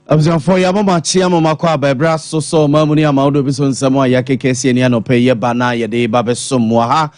Abzanfo ya mama chia mama kwa bebra so mamuni amaudo biso nsamo ya kekesi ni anope ye bana ye de ba beso ha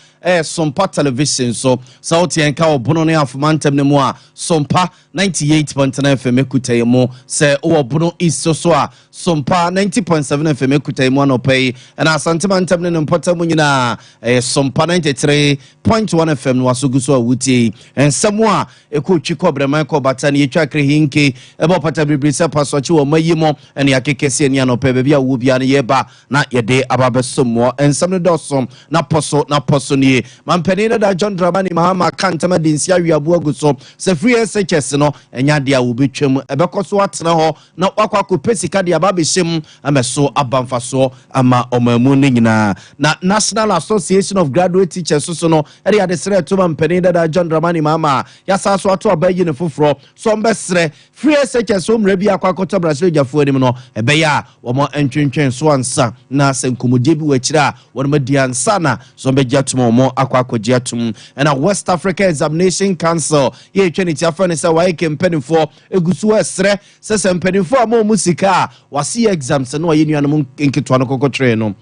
Sompa television so sauti enka obono ne afumantem ne mu a Sompa 98.9 FM ekutai mu se obono iso so a Sompa 90.7 FM ekutai mu anope na asantemantam ne mpota mu nyina Sompa 93.1 FM no asugu so awuti ensamo a ekotwi kobrema ko batani etwa krehinke ebo pata bibrisa paso chi wo mayimo ene akekese ni anope bebia wo bia ne yeba na yede ababesomo ensam ne dosom na poso ni Mampenina da John Dramani Mahama kantama dinsia wiabu aguso se free SHS no enya dia wo betwem ebekoso atena ho na wakwa ko pesika dia ba behyem ameso abamfaso ama omamu ni nyina na National Association of Graduate Teachers so no ere ya desre to mampenina da John Dramani Mahama ya saso ato abayi ne foforo so mbesre free SHS omre bia akwakoto Brazil jafo anim no ebeya wo mo entwentwen so ansa na senkomodie bi wachira wonma diansa na so mbegyatomo akwakojiatum and a West Africa Examination Council ye twenty afane say why kempenifo egusu esre se sempenifo amo musika wasi exams no ye nuanom nketwa no kokotre no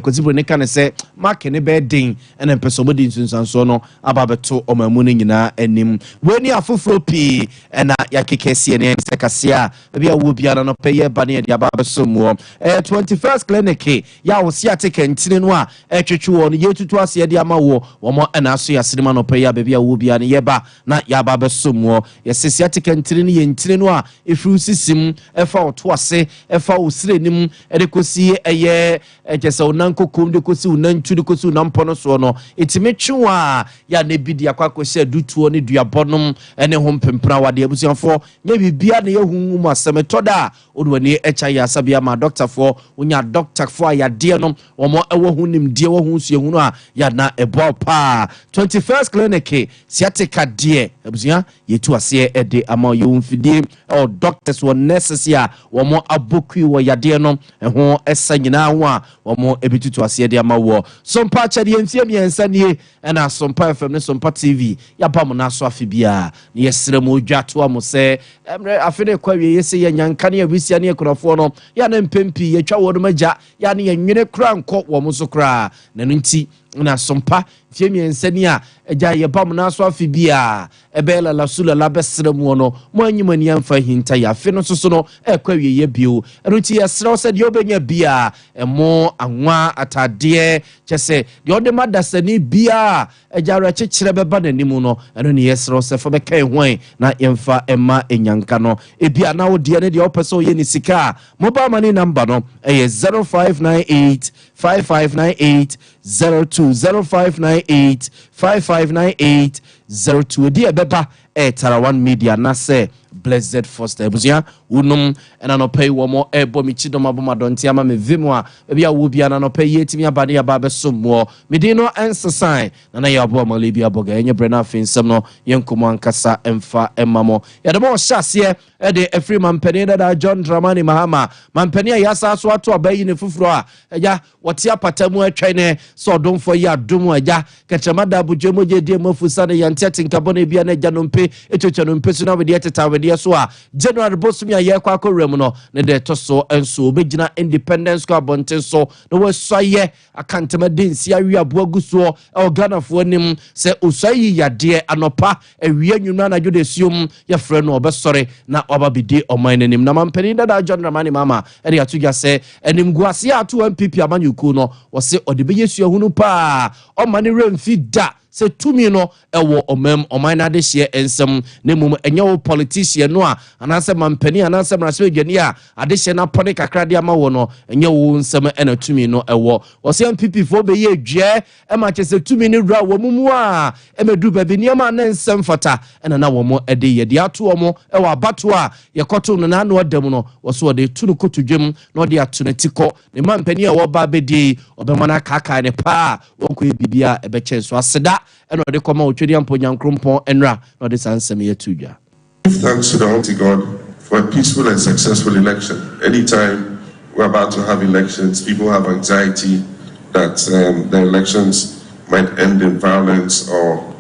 kozibro ne kan se mark ne be din ene peso di nsunsanso no ababeto omamu ne nyina anim weni afoforo pi na yakekese ne sekasia bia wo bia no peye bane dia ababeso mu 21st clinic ya wo si ateke ntine no a twetwe wo no yetutu ase dia ma wo mo na aso ya sinema no peye bia wo bia ne yeba na ya ababeso mu yesisi ateke ntine no ye ntine no a efru sisim efa oto ase efa osire nim edekosi eye ejesa nanko komde kosi unantu de kosi unampono so no etimetwa ya ne bidi akwakohye dutuo ne duabonum ene ho mpempra wade abusianfo nya bibia ne yehunmu mu asemetoda odwani echa ya sabia ma doctor fo unya doctor fo ya de no omo ewo hunim de wo hu su ehunu a ya na ebo pa 21st clinic siatika de abusia yetu ase ede ama yomfidie o doctors were necessary omo abokui wo ya de no ho esa nyina ho a omo ebitutu ase de ama wo Sompa chade enfie miensa nie na Sompa FM ne Sompa TV ya bam na so afibia ne yesremu odwato am se emre afene kwawie yese ye nyanka ne abisia ne ekunafo no ya na mpempi yetwa wo no magya ya ne yenwene kura nko wo mo so kura na no nti na Sompa fie miensa ni a eja ye bam na so afibia ebela la sula la besremu no mo anyimani amfa hinta ya fe no so no ekwawie ye bio eno nti yesrew se de obenya bia emo anwa atade chese de ode madasani bia ejara chekire beba nanimu no eno ne yesrew se fo be kai hwan na yemfa ema enyanka no ebia na wode ne de opeso ye ni sika mobile money number no 0598 5598 020598 5598 02 dia beba Tarawan Media na se Blessed Foster Ebuzia unum ena no pay wo mo ebo mi chido maboma donti ama me vimu a bia wo bia na no pay yetimi abade ya ba beso mo medino ensasan na ya bo ma lebia boga enye brena finsem no yenkomo ankasa emfa emamo ya de mo hyase e de efri mampani da John Dramani Mahama mampani ya sa so ato abayi ne fufuro a eja wote apatamu atwa ne so domfo ya domu eja kachemada abujemo je die mafusa ne yantete nkabone bia na eja no mpe etocho no mpe so na we de teta we de so a January bosumi aye kwa akorem no ne de to so enso obegina independence ko abonten so no we soye akantema densi awi aboaguso e Ghanafo anim se osoyi yade anopa awie nwunu na jode siom ya frɛ no obesore na obabidi oman anim na mampani da John Dramani Mahama ere atuga se anim guase ato MPP amanyuku no wo se odebeye suahunu pa o mane remfi da se tumi no ewo oman na de hye ensem ne mum enye wo politician no a anase mampani anase mrase dwani a ade hye na pone kakra de ama wo no enye wo nsem ena tumi no ewo wo se MPP fo be ye dwe e ma che se tumi ne wura wo mumu a emedu babi niam na nsem fata ena na wo mo ede ye de ato wo mo ewo abato a ye koto no na no odam no wo so de tunu kotodwem no de ato na tiko ne mampani a wo ba bedi obemana kaka ne pa wo ko bibia ebe che so aseda eno de koma otwedi ampo nyankrompon enra no de sansem ye tudwa. Thanks to the Almighty God for a peaceful and successful election. Anytime we're about to have elections, people have anxiety that the elections might end in violence or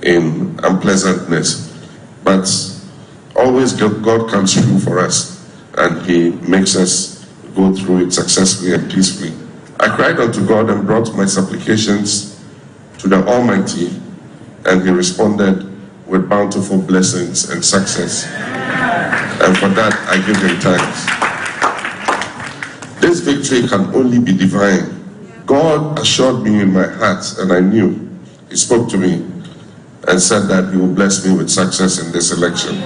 in unpleasantness. But always God comes through for us. and He makes us go through it successfully and peacefully. I cried unto God and brought my supplications to the Almighty, and He responded with bountiful blessings and success. And for that, I give Him thanks. This victory can only be divine. God assured me in my heart, and I knew. He spoke to me and said that He will bless me with success in this election.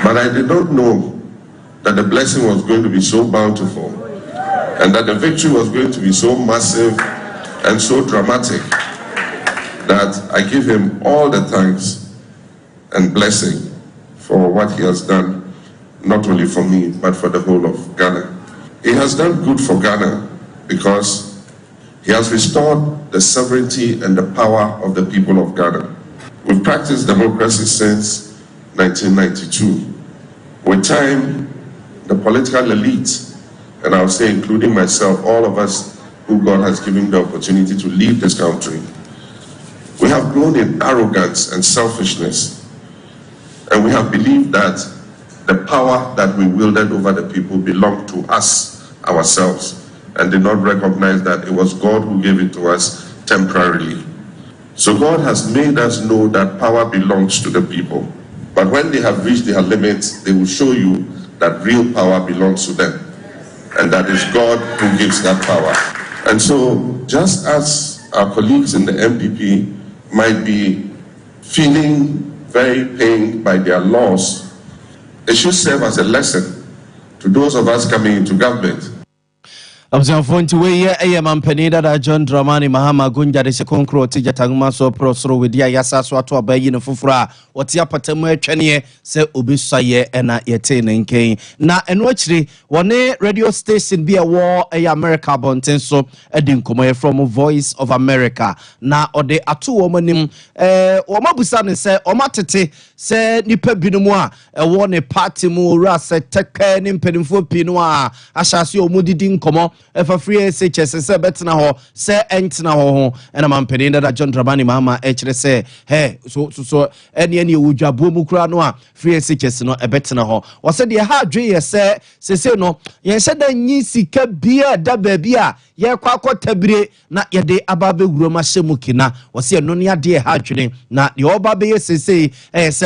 But I did not know that the blessing was going to be so bountiful, and that the victory was going to be so massive and so dramatic, that I give Him all the thanks and blessing for what He has done, not only for me, but for the whole of Ghana. He has done good for Ghana because He has restored the sovereignty and the power of the people of Ghana. We've practiced democracy since 1992. With time, the political elite, and I'll say including myself, all of us who God has given the opportunity to lead this country, we have grown in arrogance and selfishness, and we have believed that the power that we wielded over the people belonged to us, ourselves, and did not recognize that it was God who gave it to us temporarily. So God has made us know that power belongs to the people. But when they have reached their limits, they will show you that real power belongs to them. And that is God who gives that power. And so, just as our colleagues in the MPP might be feeling very pained by their loss, it should serve as a lesson to those of us coming into government. Abzanfo nti we ye mampani da John Dramani Mahama Gunja de Sekonkro tija tanguma so prosro we dia yasa so ato abayi ne fufura wote apatamu atwane se obisaye na yete ne nken na eno akire wone radio station bi wo America bonten so edi nkomoye from Voice of America na ode ato wo manim wo mabusa ne se o matete se nipa binumu a wo ne party mu ora se teka ne mpanimfo pinu a ahyase o mudidi nkomo efa free SHS se betena ho se entena ho ena mampeni da John Dramani Mahama ekire se he so ene wudwabo mu kura no a free SHS no ebetena ho wo se de ha adwe ye se no ye se da nyi sika bia da ba bia ye kwa akotabire na ye de ababe wuro ma hyemu kina wo se no ne ade ha adwene na de oba be ye se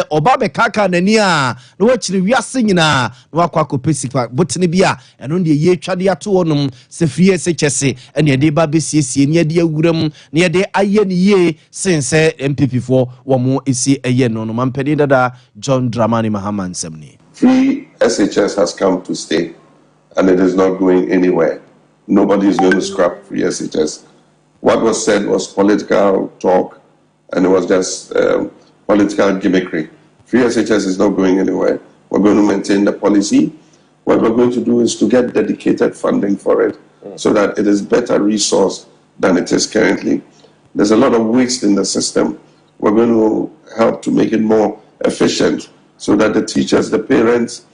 oba be kaka nani a no wakire wiase nyina no akwa akopesika botene bia eno de ye twade ato wonum se free SHS ene de ba be siesie ne de awuram ne de aye ne ye sense MPP for wo mo esi eye no no mampedi dada John Dramani Mahama nsemni. Free SHS has come to stay, and it is not going anywhere. Nobody is going to scrap free SHS. What was said was political talk, and it was just political gimmickry. Free SHS is not going anywhere. We're going to maintain the policy. What we're going to do is to get dedicated funding for it so that it is better resourced than it is currently. There's a lot of waste in the system. We're going to help to make it more efficient so that the teachers, the parents,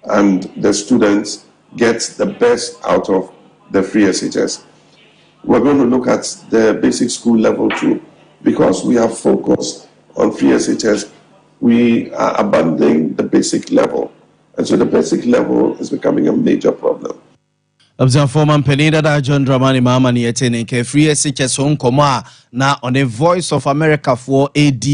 and the students get the best out of the free SHS. We're going to look at the basic school level too, because we have focused on free SHS. We are abandoning the basic level. And so the basic level is becoming a major problem. Observe former Penida da John Dramani Mahama ni yetene ke free SHS hon koma na on a Voice of America for AD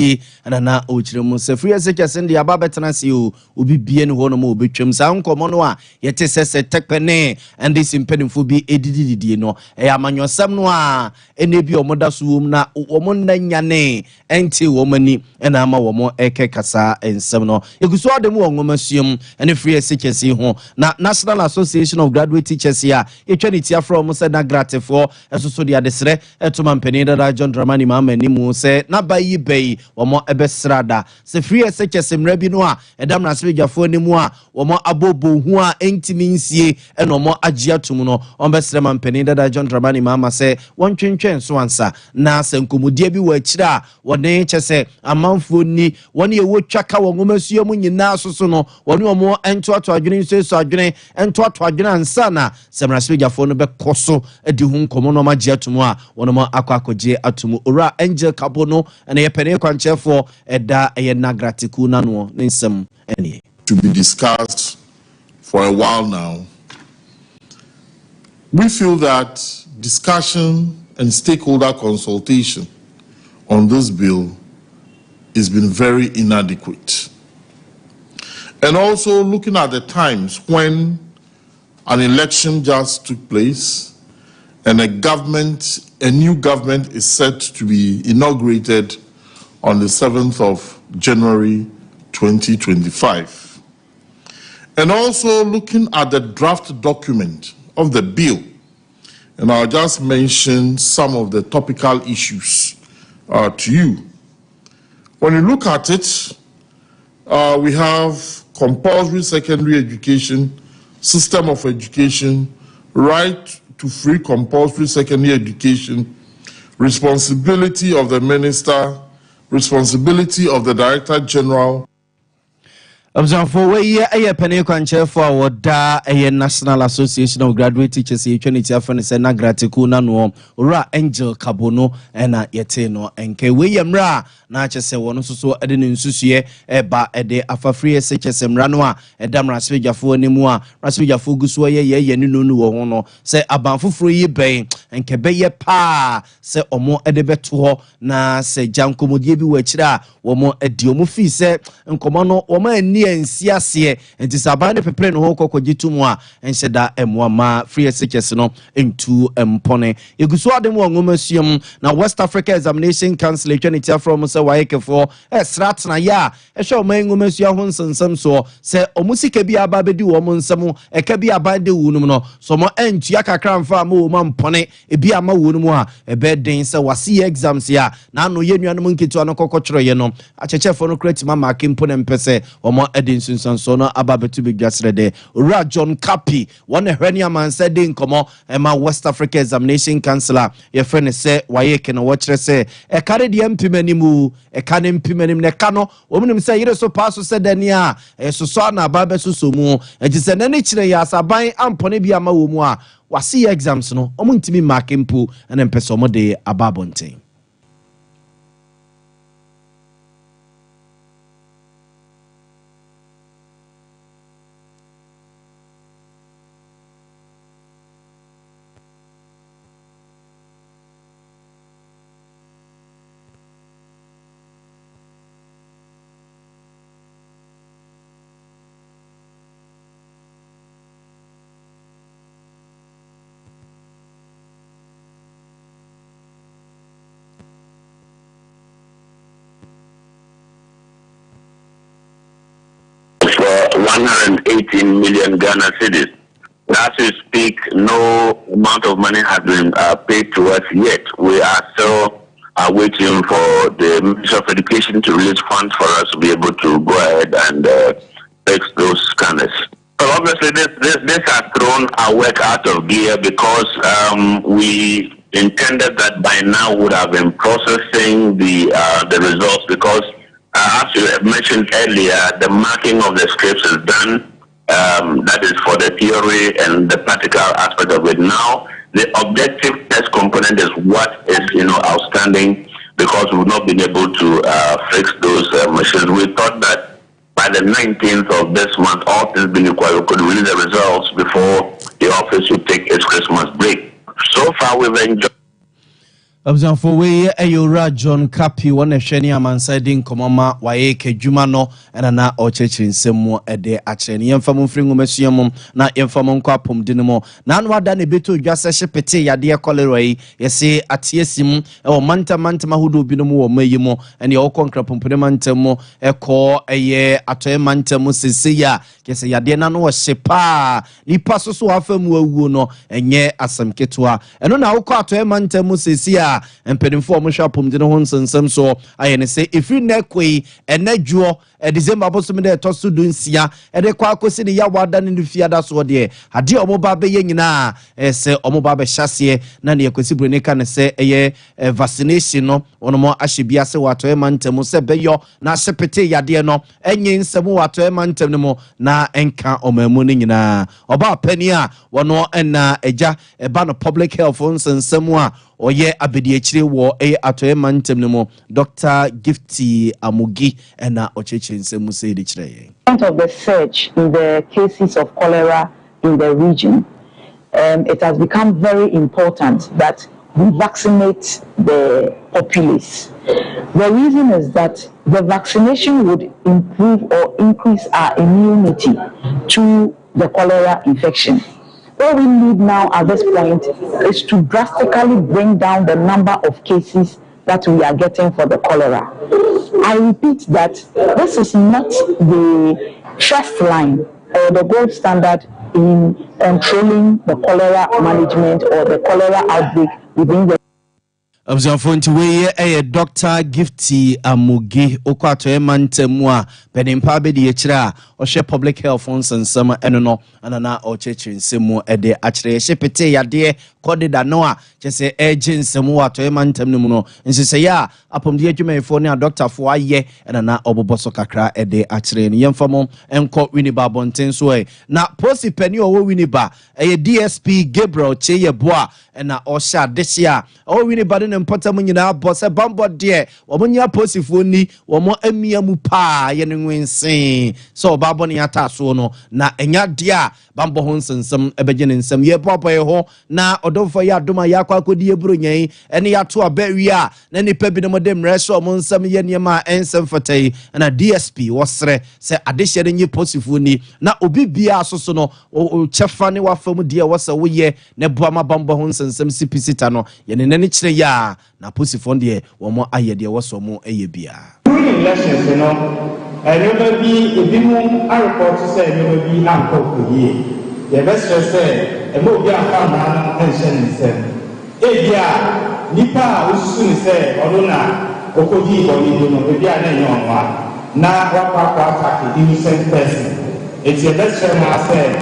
and na ochire mu se free SHS ndi aba betena si o obi bie ne ho no mo obetwem sa nkomo no a yete sese tekpene and this impenfo bi edidididie no e amanyosam no a ene bi omoda so wom na omo nanyane enti womani ena ama womo eke kasa ensem no eguso adem wo ngomasuam ene free SHS ho na National Association of Graduate Teachers ya etwanitia from se na gratifo esoso dia desre etoma mpenida da John Dramani Mahama ni mu se na bayi bei womo ebesrada se free SHS mra bi no a edam na sebejafo ni mu a womo abobo hu a entimi nsie eno mo agye atum no ombesre mpenida da John Dramani Mahama se wontwentwen so ansa na se nkomodie bi wa akira wone kyese amanfo ni wone ye wotwaka wongomasuo mu nyina soso no wone omo entoato adwene so adwene entoato adwene ansa na semrasbejafo no be koso edi hu nkomo no magye atum a wono mo akwakoje atum ora Angel Kabono ene yepene kwanchefo eda eye nagratiku nano nsem ene to be discussed for a while now, we feel that discussion and stakeholder consultation on this bill has been very inadequate. And also looking at the times when an election just took place and a new government is set to be inaugurated on the 7th of January 2025. And also looking at the draft document of the bill, and I'll just mention some of the topical issues to you. When you look at it, we have compulsory secondary education, system of education, right to free compulsory secondary education, responsibility of the minister, responsibility of the Director General. For we a penny concher for a National Association of Graduate Teachers, Trinity Afghanis and Nagraticuna no Ra Angel Cabono and Yeteno and K. William Ra, Natchez one so Eden in Susie, Eba a de Afafree SHSM Ranoa, a dam Rasvija for Nimua, Rasvija Fuguswa, ye no hono, say Abanfu free bay, and Kebeye pa, say or more edebetuo, na say Janko Modibi Wechra, or more a diomufi, say, and Comano, or my and siasie and disabane pepe no hoko kwajitu a ense da emwama free SHS no into mpone eguso adem wo ngomasuam na West Africa Examination Council etwaniti from say wayekefo esrat na ya ehwe o man ngomasua ho nsensem so se omusika bi aba bedi wo mo nsem eka bi aba de wunum no so mo entua kakra mfa ma wo mpone ebi ama wunum a ebe den se wase exams ya na no yenuanom nketu no kokotworo ye no achechefo no create mama kempone mpese omo Edinson Sansono Ababetu Big Jasrede, Ra John Kapi, one Hernia man said in Como, Emma West Africa Examination Councillor, your friend say, why can watch say, a carried the MP menimu, a canem pimenim necano, woman say, you so pass said, Denia, a Susana Babesusumu, and just an any chile are buying Amponibia Maumwa, was see exams no, Omuntimi Makimpu, and then Pesomo de Ababonte. For 118 million Ghana cedis. As we speak, no amount of money has been paid to us yet. We are still waiting for the Ministry of Education to release funds for us to be able to go ahead and fix those scanners. So obviously, this has thrown our work out of gear because we intended that by now would have been processing the results because. As you have mentioned earlier, the marking of the scripts is done. That is for the theory and the practical aspect of it. Now, the objective test component is what is outstanding because we've not been able to fix those machines. We thought that by the 19th of this month, all things being equal, we could release the results before the office would take its Christmas break. So far, we've enjoyed. For we a John Kapi one sheni amanside komama waye kedwuma no na ochechiri nsemu ede acheni yemfam mfringu mesuamum na yemfam nkwapom dinimo na anwa da ne beto dwase hyepete yade Cholera yi yese atiesim o manta hudu binom wo mayimo ene o konkra pompone mantam eko eye atoye mantam seseya kese yade na no hyepa nipa so afam awuo no enye asamketoa eno na wo atoye mantam seseya empenimfo omhwapom de no ho nsensem so ayene se ifri nekwe enadwo December bosom de tosu dunsia de kwa akosi ne yawada ne fiada so de ade omoba be yenyina se omoba be hyase na ne yakosi brene ka ne se eye vaccination no onomo ahyebia se wato e mantem se beyo na hyepete yade no enye nsem wato e mantem ne mo na enka omamu ne nyina oba pani a wono na eja eba no public health nsensem a oye abedi achire wo atoye mantem no mo Dr. Gifty Amugi na ocheche nsemu say de chire of the surge in the cases of cholera in the region, it has become very important that we vaccinate the populace. The reason is that the vaccination would improve or increase our immunity to the cholera infection. What we need now at this point is to drastically bring down the number of cases that we are getting for the cholera. I repeat that this is not the first line or the gold standard in controlling the cholera management or the cholera outbreak within the Observant we Dr. Gifty Amugi okwato emantem a penimpa be de akira o hwe public health nsensem eno no anana o cheche nsemu de akire hyepete yade kodida no a chese eje nsemu wato emantem no mu no nsese ya apomde adwumayefo ne a doctor fo aye anana oboboso kakra de akire ne yemfamo enko winiba bonten so na posi pani o winiba DSP Gabriel Cheyeboa na o sha dehia o winiba ne mpatam nyina bose bambo de omonya posifo ni omo amia mu pa ye ne nwensen so babo ne ata so no na enya de a bambo ho nsensem ebeje ne nsem ye boboye ho na odofo ya adoma ya kwakodi eburo nyen ene ya to abawi a na nipa bi ne modem reso omo nsem ye niema ensem fatai na DSP wosre se adehye ne nyi posifo ni na obi bia asoso no o chefa ne wafam de wose wo ye ne boama bambo ho nsensem sipisita no ye ne ne kire ya na posifo de womo aye de woso mo eye bia elections never be a bimu a report say never be anko ye the best say e mo bia fa na tension nsem e bia nipa ususu ni say odona okodi body do no bia na nyonwa na wakwa attack innocent person it's the best na say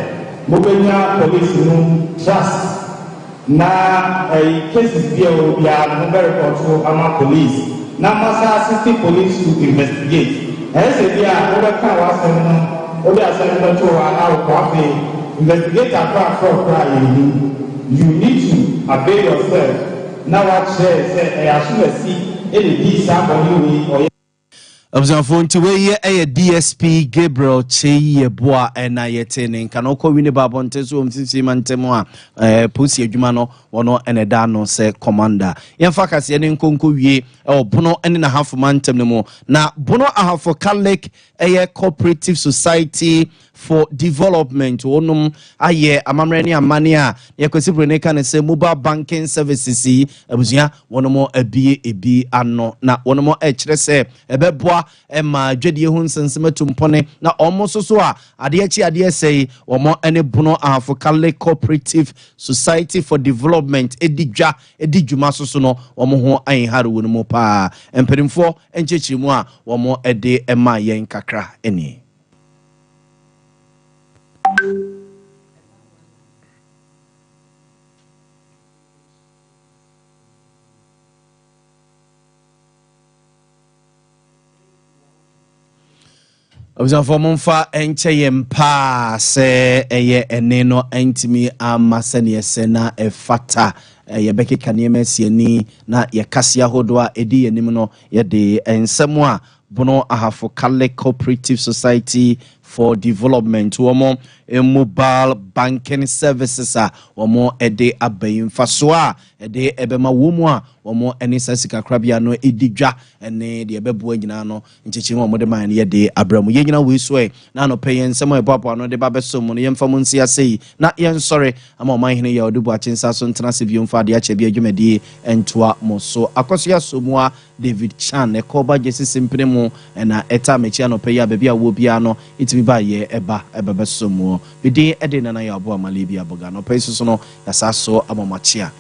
mo benya police no trust na cases bia o bia no report to ama police na masa assist police to investigate as a bia o be kan wa sem no o bia sem no to wa na o kwafe investigate apart from crime you need to avail yourself now what say asumasi any be somebody we Observant we DSP Gabriel Cheyeboa na yetene nka no ko wini babonte so mfisi mantemo a posi adwuma no wono ene da no se commander yemfa kase ne nkonko wie obono ene na half mantem ne mo na bono ahafo Catholic cooperative society for development wonum aye amamre ne amane a yekwesibro ne kan se mobile banking services abusua wonomo ebi ano na wonomo kire se ebeboa ema dwedie hu nsensematum na omo so a ade sei omo ene bono ahafo Catholic cooperative society for development edidwuma so no omo ho anhare wonomo pa emperimfo enchechirimu a omo ede ema yen kakra eni Observe monfa enche yempa se eye eneno entimi amasene yesena efata yebeke kaneme sieni na yekasia hodoa edi yenim no yede ensemu a bono ahafo Catholic cooperative society for development womo mobile banking services a womo ede abayin faso a ede ebema womu a womo eni sasika krabia no edidwa ene de ebebo nyina no nchechi mo de man ye de abramu ye nyina we so na no pay ensemo ebopo no de babeso mu no yemfam nsia sei na yen sorry ama man hene ya odubu achensa so ntena se biom fa de ache bia dwumadi entoa mo so akoso ya somua David Chan ekoba jesi simpene mu na eta mechi no pay ya bia wo bia no itimi ba ye ebebeso mu bidi ede na ya abo amalibi aboga no pay so no ya saso amamachia